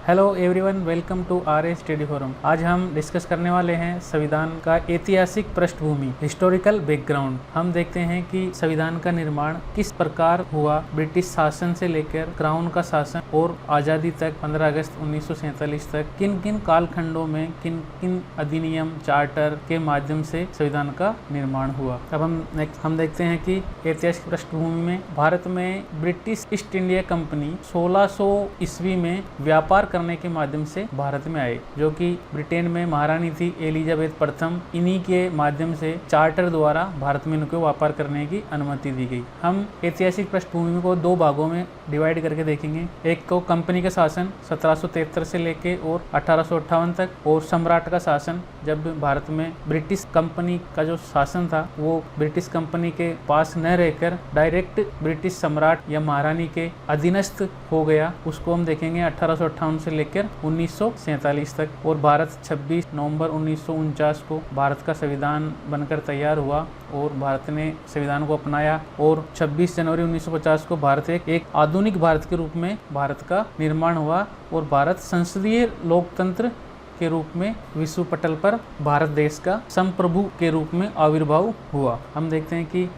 Hello everyone, welcome to our study forum. आज हम discuss करने वाले हैं संविधान का ऐतिहासिक पृष्ठभूमि, हिस्टोरिकल बैकग्राउंड। हम देखते हैं कि संविधान का निर्माण किस प्रकार हुआ, ब्रिटिश शासन से लेकर क्राउन का शासन और आज़ादी तक 15 अगस्त 1947 तक किन किन कालखंडों में किन किन अधिनियम, चार्टर के माध्यम से संविधान का निर्माण हुआ। अब हम देखते हैं कि ऐतिहासिक पृष्ठभूमि में भारत में ब्रिटिश ईस्ट इंडिया कंपनी 1600 ईस्वी में व्यापार करने के माध्यम से भारत में आए, जो कि ब्रिटेन में महारानी थी एलिजाबेथ प्रथम। इन्हीं के माध्यम से चार्टर द्वारा भारत में इनको व्यापार करने की अनुमति दी गई। हम ऐतिहासिक पृष्ठभूमि को दो भागों में डिवाइड करके देखेंगे। एक को कंपनी का शासन 1773 से लेके और 1858 तक, और सम्राट का शासन, जब भारत में ब्रिटिश कंपनी का जो शासन था वो ब्रिटिश कंपनी के पास न रहकर डायरेक्ट ब्रिटिश सम्राट या महारानी के अधीनस्थ हो गया, उसको हम देखेंगे 1858 से लेकर 1947 तक। और भारत 26 नवंबर 1949 को भारत का संविधान बनकर तैयार हुआ और भारत ने संविधान को अपनाया, और 26 जनवरी 1950 को भारत एक आधुनिक भारत के रूप में भारत का निर्माण हुआ और भारत संसदीय लोकतंत्र के रूप में विश्व पटल पर भारत देश का संप्रभु के रूप में आविर्भाव हुआ। हम देखते हैं कि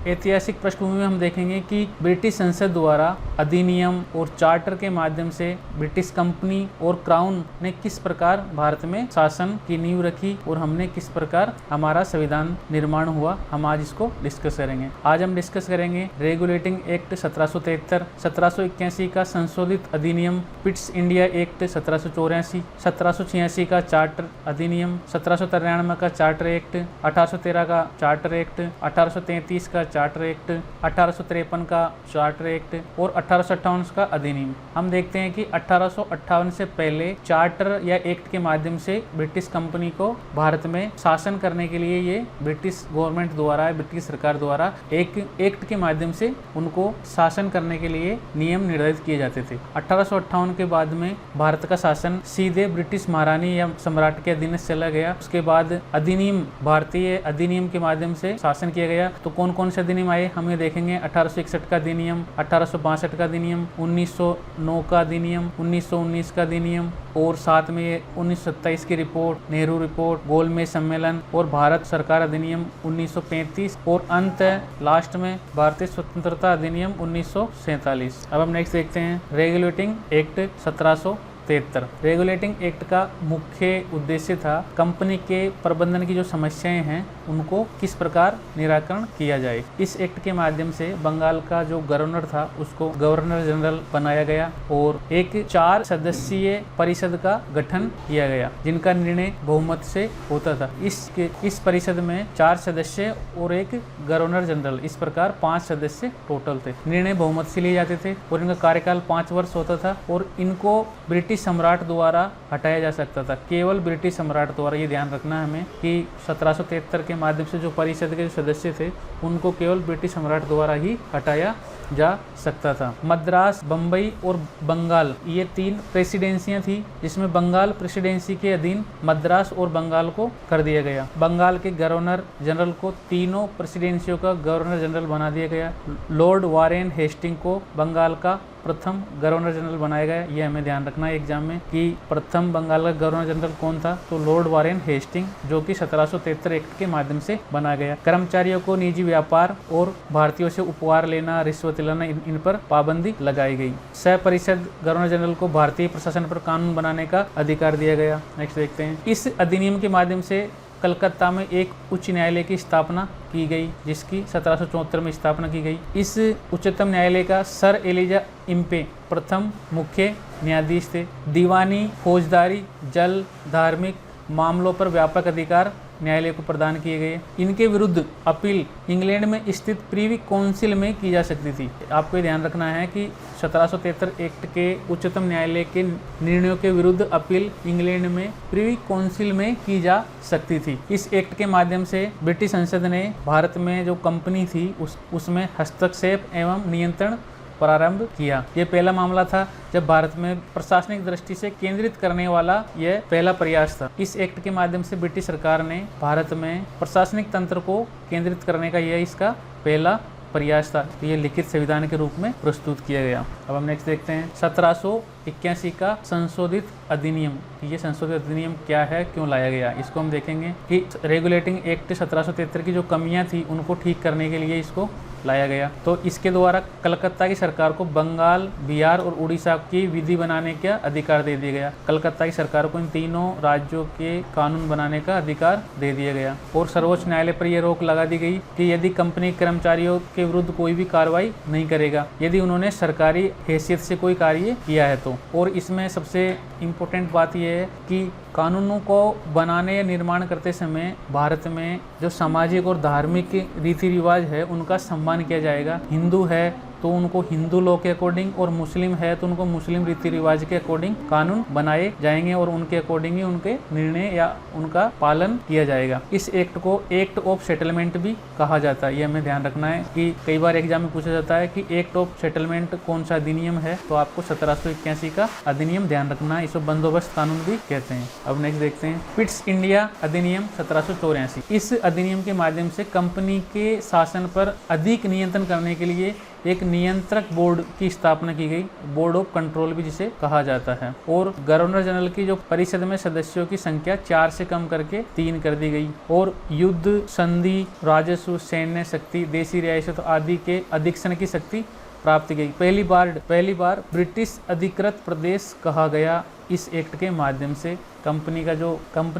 ऐतिहासिक पृष्ठभूमि में हम देखेंगे कि ब्रिटिश संसद द्वारा अधिनियम और चार्टर के माध्यम से ब्रिटिश कंपनी और क्राउन ने किस प्रकार भारत में शासन की नींव रखी और हमने किस प्रकार हमारा संविधान निर्माण हुआ, हम आज इसको डिस्कस करेंगे। आज हम डिस्कस करेंगे रेगुलेटिंग एक्ट 1773, 1781 का संशोधित अधिनियम पिट्स इंडिया एक्ट 1784, 1786 का चार्टर अधिनियम, 1793 का चार्टर एक्ट, 1813 का चार्टर एक्ट, 1833 का चार्टर एक्ट, 1853 का चार्टर एक्ट और 1858 का अधिनियम। हम देखते हैं कि 1858 से पहले चार्टर या एक्ट के माध्यम से ब्रिटिश कंपनी को भारत में शासन करने के लिए ये ब्रिटिश गवर्नमेंट द्वारा, ब्रिटिश सरकार द्वारा एक एक्ट के माध्यम से उनको शासन करने के लिए नियम निर्धारित किए जाते थे। 1858 के बाद में भारत का शासन सीधे ब्रिटिश महारानी या सम्राट के अधीन चला गया। उसके बाद अधिनियम, भारतीय अधिनियम के माध्यम से शासन किया गया। तो कौन कौन से अधिनियम आए हम ये देखेंगे। 1861 का अधिनियम, 1862 का अधिनियम, 1909 का अधिनियम, 1919 का अधिनियम, और साथ में 1927 की रिपोर्ट, नेहरू रिपोर्ट, गोलमेज सम्मेलन और भारत सरकार अधिनियम 1935, और अंत लास्ट में भारतीय स्वतंत्रता अधिनियम 1947। अब हम नेक्स्ट देखते हैं रेगुलेटिंग एक्ट 1773। रेगुलेटिंग एक्ट का मुख्य उद्देश्य था कंपनी के प्रबंधन की जो समस्याएं हैं उनको किस प्रकार निराकरण किया जाए। इस एक्ट के माध्यम से बंगाल का जो गवर्नर था उसको गवर्नर जनरल बनाया गया और एक 4 सदस्यीय परिषद का गठन किया गया जिनका निर्णय बहुमत से होता था। इस परिषद में 4 सदस्य और एक गवर्नर जनरल, इस प्रकार 5 सदस्य टोटल थे। निर्णय बहुमत से लिए जाते थे और इनका कार्यकाल 5 वर्ष होता था और इनको ब्रिटिश सम्राट द्वारा हटाया जा सकता था, केवल ब्रिटिश सम्राट द्वारा। ये ध्यान रखना है हमें कि 1773 के माध्यम से जो परिषद के जो सदस्य थे उनको केवल ब्रिटिश सम्राट द्वारा ही हटाया जा सकता था। मद्रास, बम्बई और बंगाल, ये 3 प्रेसिडेंसियां थी जिसमें बंगाल प्रेसिडेंसी के अधीन मद्रास और बंगाल को कर दिया गया। बंगाल के गवर्नर जनरल को तीनों प्रेसिडेंसियों का गवर्नर जनरल बना दिया गया। लॉर्ड वारेन हेस्टिंग को बंगाल का प्रथम गवर्नर जनरल बनाया गया। ये हमें ध्यान रखना है एग्जाम में कि प्रथम बंगाल का गवर्नर जनरल कौन था, तो लॉर्ड वारेन हेस्टिंग, जो कि 1773 एक्ट के माध्यम से बना गया। कर्मचारियों को निजी व्यापार और भारतीयों से उपहार लेना, रिश्वत लेना, इन पर पाबंदी लगाई गई। सह परिषद गवर्नर जनरल को भारतीय प्रशासन पर कानून बनाने का अधिकार दिया गया। नेक्स्ट देखते हैं। इस अधिनियम के माध्यम से कलकत्ता में एक उच्च न्यायालय की स्थापना की गई जिसकी 1774 में स्थापना की गई। इस उच्चतम न्यायालय का सर एलिजा इम्पे प्रथम मुख्य न्यायाधीश थे। दीवानी, फौजदारी, जल, धार्मिक मामलों पर व्यापक अधिकार न्यायालय को प्रदान किए गए। इनके विरुद्ध अपील इंग्लैंड में स्थित प्रीवी काउंसिल में की जा सकती थी। आपको ध्यान रखना है कि 1773 एक्ट के उच्चतम न्यायालय के निर्णयों के विरुद्ध अपील इंग्लैंड में प्रीवी काउंसिल में की जा सकती थी। इस एक्ट के माध्यम से ब्रिटिश संसद ने भारत में जो कंपनी थी उसमें हस्तक्षेप एवं नियंत्रण प्रारंभ किया। ये पहला मामला था जब भारत में प्रशासनिक दृष्टि से केंद्रित करने वाला यह पहला प्रयास था। इस एक्ट के माध्यम से ब्रिटिश सरकार ने भारत में प्रशासनिक तंत्र को केंद्रित करने का यह इसका पहला प्रयास था, तो ये लिखित संविधान के रूप में प्रस्तुत किया गया। अब हम नेक्स्ट देखते हैं 1781 का संशोधित अधिनियम। ये संशोधित अधिनियम क्या है, क्यों लाया गया, इसको हम देखेंगे कि रेगुलेटिंग एक्ट 1773 की जो कमियां थी उनको ठीक करने के लिए इसको लाया गया। तो इसके द्वारा कलकत्ता की सरकार को बंगाल, बिहार और उड़ीसा की विधि बनाने का अधिकार दे दिया गया। कलकत्ता की सरकार को इन तीनों राज्यों के कानून बनाने का अधिकार दे दिया गया। और सर्वोच्च न्यायालय पर यह रोक लगा दी गई कि यदि कंपनी कर्मचारियों के विरुद्ध कोई भी कार्रवाई नहीं करेगा यदि उन्होंने सरकारी हैसियत से कोई कार्य किया है तो। और इसमें सबसे इम्पोर्टेंट बात यह है कि कानूनों को बनाने या निर्माण करते समय भारत में जो सामाजिक और धार्मिक रीति रिवाज है उनका सम्मान किया जाएगा। हिंदू है तो उनको हिंदू लॉ के अकॉर्डिंग और मुस्लिम है तो उनको मुस्लिम रीति रिवाज के अकॉर्डिंग कानून बनाए जाएंगे और उनके अकॉर्डिंग ही उनके निर्णय या उनका पालन किया जाएगा। इस एक्ट को एक्ट ऑफ सेटलमेंट भी कहा जाता है। ये हमें ध्यान रखना है कि कई बार एग्जाम में पूछा जाता है कि एक्ट ऑफ सेटलमेंट कौन सा अधिनियम है, तो आपको 1781 का अधिनियम ध्यान रखना है। इसको बंदोबस्त कानून भी कहते हैं। अब नेक्स्ट देखते हैं पिट्स इंडिया अधिनियम 1784। इस अधिनियम के माध्यम से कंपनी के शासन पर अधिक नियंत्रण करने के लिए एक नियंत्रक बोर्ड की स्थापना की गई, बोर्ड ऑफ कंट्रोल भी जिसे कहा जाता है। और गवर्नर जनरल की जो परिषद में सदस्यों की संख्या 4 से कम करके 3 कर दी गई। और युद्ध, संधि, राजस्व, सैन्य शक्ति, देशी रियासत आदि के अधीक्षण की शक्ति प्राप्त की गई। पहली बार ब्रिटिश अधिकृत प्रदेश कहा गया इस एक्ट के माध्यम से। कंपनी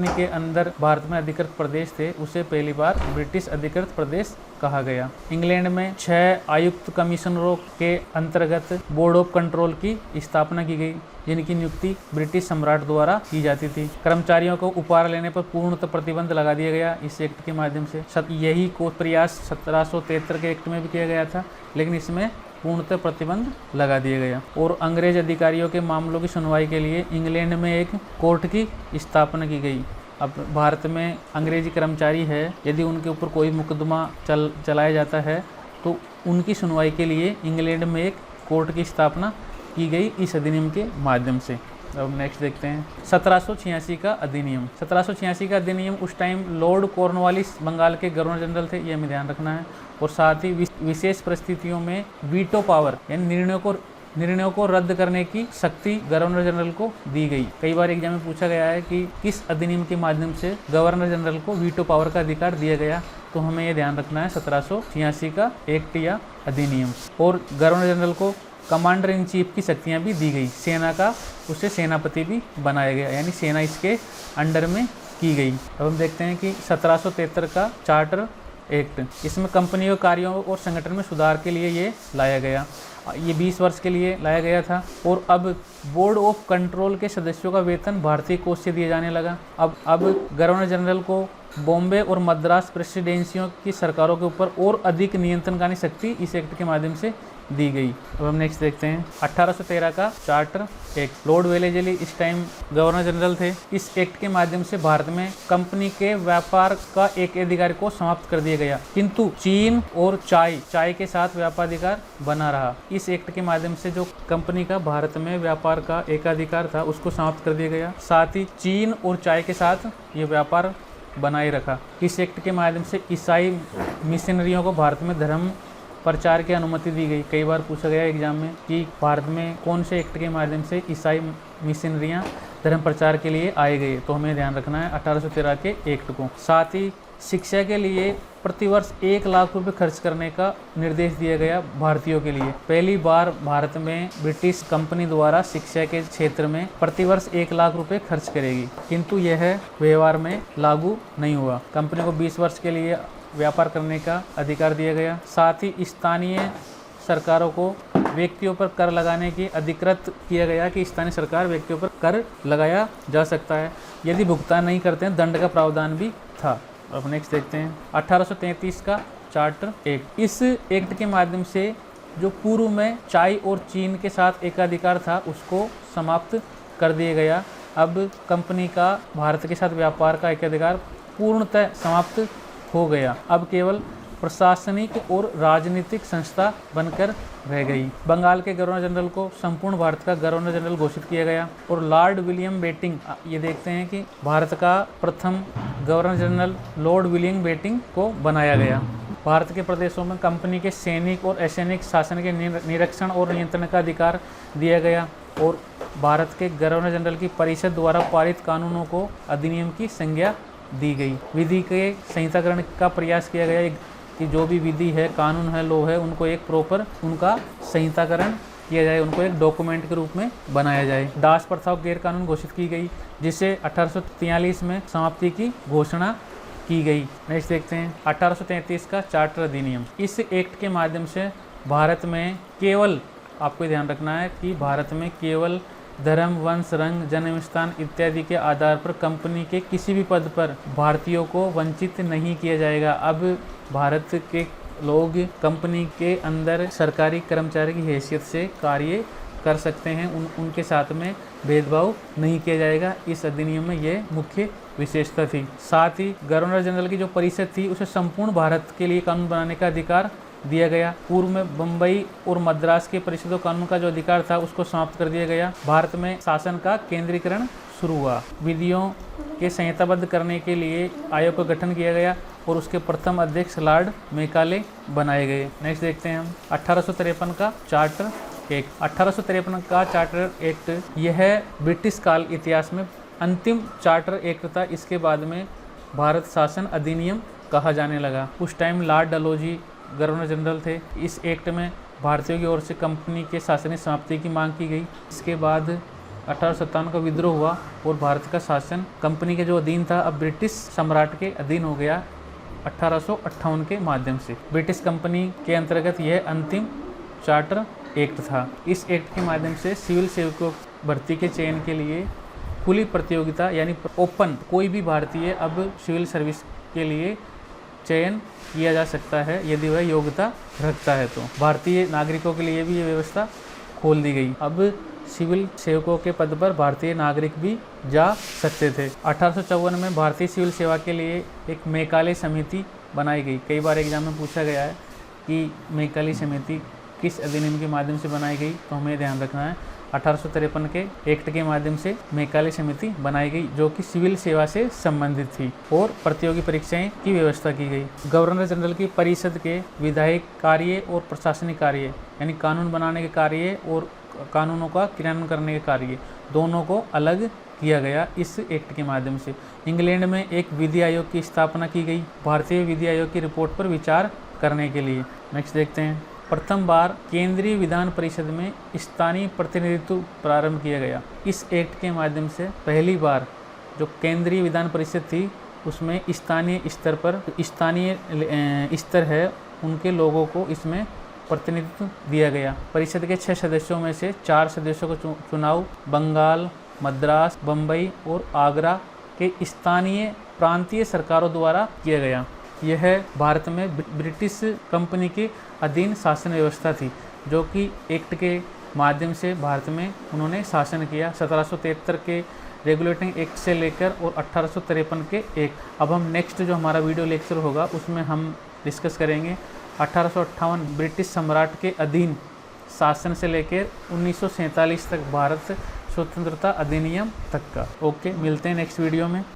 के अंदर भारत में अधिकृत प्रदेश थे उसे पहली बार ब्रिटिश अधिकृत प्रदेश कहा गया। इंग्लैंड में 6 आयुक्त कमिश्नरों के अंतर्गत बोर्ड ऑफ कंट्रोल की स्थापना की गई जिनकी नियुक्ति ब्रिटिश सम्राट द्वारा की जाती थी। कर्मचारियों को उपहार लेने पर पूर्णतः प्रतिबंध लगा दिया गया इस एक्ट के माध्यम से। यही को प्रयास 1773 के एक्ट में भी किया गया था, लेकिन इसमें पूर्णतः प्रतिबंध लगा दिया गया। और अंग्रेज अधिकारियों के मामलों की सुनवाई के लिए इंग्लैंड में एक कोर्ट की स्थापना की गई। अब भारत में अंग्रेजी कर्मचारी है, यदि उनके ऊपर कोई मुकदमा चलाया जाता है तो उनकी सुनवाई के लिए इंग्लैंड में एक कोर्ट की स्थापना की गई इस अधिनियम के माध्यम से। अब नेक्स्ट देखते हैं 1786 का अधिनियम। 1786 का अधिनियम उस टाइम लॉर्ड कॉर्नवालिस बंगाल के गवर्नर जनरल थे, ये हमें ध्यान रखना है। और साथ ही विशेष परिस्थितियों में वीटो पावर यानी निर्णयों को रद्द करने की शक्ति गवर्नर जनरल को दी गई। कई बार एग्जाम में पूछा गया है कि किस अधिनियम के माध्यम से गवर्नर जनरल को वीटो पावर का अधिकार दिया गया, तो हमें ये ध्यान रखना है 1786 का एक्ट या अधिनियम। और गवर्नर जनरल को कमांडर इन चीफ की शक्तियां भी दी गई। सेना का उसे सेनापति भी बनाया गया, यानी सेना इसके अंडर में की गई। अब हम देखते हैं कि 1773 का चार्टर एक्ट, इसमें कंपनियों कार्यों और संगठन में सुधार के लिए ये लाया गया। ये 20 वर्ष के लिए लाया गया था। और अब बोर्ड ऑफ कंट्रोल के सदस्यों का वेतन भारतीय कोष से दिया जाने लगा। अब गवर्नर जनरल को बॉम्बे और मद्रास प्रेसिडेंसियों की सरकारों के ऊपर और अधिक नियंत्रण करने की शक्ति इस एक्ट के माध्यम से दी गई। अब हम नेक्स्ट देखते हैं 1813 का चार्टर एक्ट। लॉर्ड वेलेस्ली इस टाइम गवर्नर जनरल थे। इस एक्ट के माध्यम से भारत में कंपनी के व्यापार का एक अधिकार को समाप्त कर दिया गया, किंतु चीन और चाय के साथ व्यापाराधिकार बना रहा। इस एक्ट के माध्यम से जो कंपनी का भारत में व्यापार का एकाधिकार था उसको समाप्त कर दिया गया, साथ ही चीन और चाय के साथ ये व्यापार बनाए रखा। इस एक्ट के माध्यम से ईसाई मिशनरियों को भारत में धर्म प्रचार की अनुमति दी गई। कई बार पूछा गया एग्जाम में कि भारत में कौन से एक्ट के माध्यम से ईसाई मिशनरियां धर्म प्रचार के लिए आए गए, तो हमें ध्यान रखना है 1813 के एक्ट को। साथ ही शिक्षा के लिए प्रतिवर्ष 1 लाख रुपए खर्च करने का निर्देश दिया गया भारतीयों के लिए। पहली बार भारत में ब्रिटिश कंपनी द्वारा शिक्षा के क्षेत्र में प्रतिवर्ष 1 लाख रुपए खर्च करेगी, किंतु यह व्यवहार में लागू नहीं हुआ। कंपनी को 20 वर्ष के लिए व्यापार करने का अधिकार दिया गया। साथ ही स्थानीय सरकारों को व्यक्तियों पर कर लगाने की अधिकृत किया गया कि स्थानीय सरकार व्यक्तियों पर कर लगाया जा सकता है। यदि भुगतान नहीं करते हैं दंड का प्रावधान भी था। अब नेक्स्ट देखते हैं 1833 का चार्टर एक्ट। इस एक्ट के माध्यम से जो पूर्व में चाय और चीन के साथ एकाधिकार था उसको समाप्त कर दिया गया। अब कंपनी का भारत के साथ व्यापार का एकाधिकार पूर्णतः समाप्त हो गया। अब केवल प्रशासनिक और राजनीतिक संस्था बनकर रह गई। बंगाल के गवर्नर जनरल को संपूर्ण भारत का गवर्नर जनरल घोषित किया गया। और लॉर्ड विलियम बेटिंग, ये देखते हैं कि भारत का प्रथम governor general lord William Bentinck को बनाया गया। भारत के प्रदेशों में कंपनी के सैनिक और असैनिक शासन के निरीक्षण और नियंत्रण का अधिकार दिया गया और भारत के गवर्नर जनरल की परिषद द्वारा पारित कानूनों को अधिनियम की संज्ञा दी गई। विधि के संहिताकरण का प्रयास किया गया कि जो भी विधि है, कानून है, लॉ है, उनको एक प्रॉपर उनका संहिताकरण किया जाए, उनको एक डॉक्यूमेंट के रूप में बनाया जाए। दास प्रथा गैर कानून घोषित की गई, जिसे 1843 में समाप्ति की घोषणा की गई। नेक्स्ट देखते हैं 1833 का चार्टर अधिनियम। इस एक्ट के माध्यम से भारत में केवल, आपको ध्यान रखना है कि भारत में केवल धर्म, वंश, रंग, जन्म स्थान इत्यादि के आधार पर कंपनी के किसी भी पद पर भारतीयों को वंचित नहीं किया जाएगा। अब भारत के लोग कंपनी के अंदर सरकारी कर्मचारी की हैसियत से कार्य कर सकते हैं, उनके साथ में भेदभाव नहीं किया जाएगा। इस अधिनियम में यह मुख्य विशेषता थी। साथ ही गवर्नर जनरल की जो परिषद थी उसे संपूर्ण भारत के लिए कानून बनाने का अधिकार दिया गया। पूर्व में बम्बई और मद्रास के परिषदों कानून का जो अधिकार था उसको समाप्त कर दिया गया। भारत में शासन का केंद्रीकरण शुरू हुआ। विधियों के संहिताबद्ध करने के लिए आयोग का गठन किया गया और उसके प्रथम अध्यक्ष लॉर्ड मैकाले बनाए गए। नेक्स्ट देखते हैं हम 1853 का चार्टर एक्ट। 1853 का चार्टर एक्ट यह ब्रिटिश काल इतिहास में अंतिम चार्टर एक्ट था। इसके बाद में भारत शासन अधिनियम कहा जाने लगा। उस time Lord Dalhousie governor general थे। इस एक्ट में भारतीयों की ओर से कंपनी के शासन समाप्ति की मांग की गई। इसके बाद 1857 का विद्रोह हुआ और भारत का शासन कंपनी के जो अधीन था अब ब्रिटिश सम्राट के अधीन हो गया 1858 के माध्यम से। ब्रिटिश कंपनी के अंतर्गत यह अंतिम चार्टर एक्ट था। इस एक्ट के माध्यम से सिविल सेवकों भर्ती के चयन के लिए खुली प्रतियोगिता यानी ओपन, कोई भी भारतीय अब सिविल सर्विस के लिए चयन किया जा सकता है यदि वह योग्यता रखता है। तो भारतीय नागरिकों के लिए भी ये व्यवस्था खोल दी गई। अब सिविल सेवकों के पद पर भारतीय नागरिक भी जा सकते थे। 1854 में भारतीय सिविल सेवा के लिए एक मैकाले समिति बनाई गई। कई बार एग्जाम में पूछा गया है कि मैकाले समिति किस अधिनियम के माध्यम से बनाई गई, तो हमें ध्यान रखना है 1853 के एक्ट के माध्यम से मैकाले समिति बनाई गई जो कि सिविल सेवा से संबंधित थी और प्रतियोगी परीक्षाएं की व्यवस्था की गई। गवर्नर जनरल की परिषद के विधायक कार्य और प्रशासनिक कार्य यानी कानून बनाने के कार्य और कानूनों का क्रियान्वयन करने के कार्य दोनों को अलग किया गया इस एक्ट के माध्यम से। इंग्लैंड में एक विधि आयोग की स्थापना की गई भारतीय विधि आयोग की रिपोर्ट पर विचार करने के लिए। नेक्स्ट देखते हैं प्रथम बार केंद्रीय विधान परिषद में स्थानीय प्रतिनिधित्व प्रारंभ किया गया। इस एक्ट के माध्यम से पहली बार जो केंद्रीय विधान परिषद थी उसमें स्थानीय स्तर पर स्थानीय स्तर है उनके लोगों को इसमें प्रतिनिधित्व दिया गया। परिषद के 6 सदस्यों में से 4 सदस्यों का चुनाव बंगाल, मद्रास, बम्बई और आगरा के स्थानीय प्रांतीय सरकारों द्वारा किया गया। यह भारत में ब्रिटिश कंपनी के अधीन शासन व्यवस्था थी जो कि एक्ट के माध्यम से भारत में उन्होंने शासन किया। 1773 के रेगुलेटिंग एक्ट से लेकर और 1853 के एक्ट। अब हम नेक्स्ट जो हमारा वीडियो लेक्चर होगा उसमें हम डिस्कस करेंगे 1858 ब्रिटिश सम्राट के अधीन शासन से लेकर 1947 तक भारत स्वतंत्रता अधिनियम तक का। ओके, मिलते हैं नेक्स्ट वीडियो में।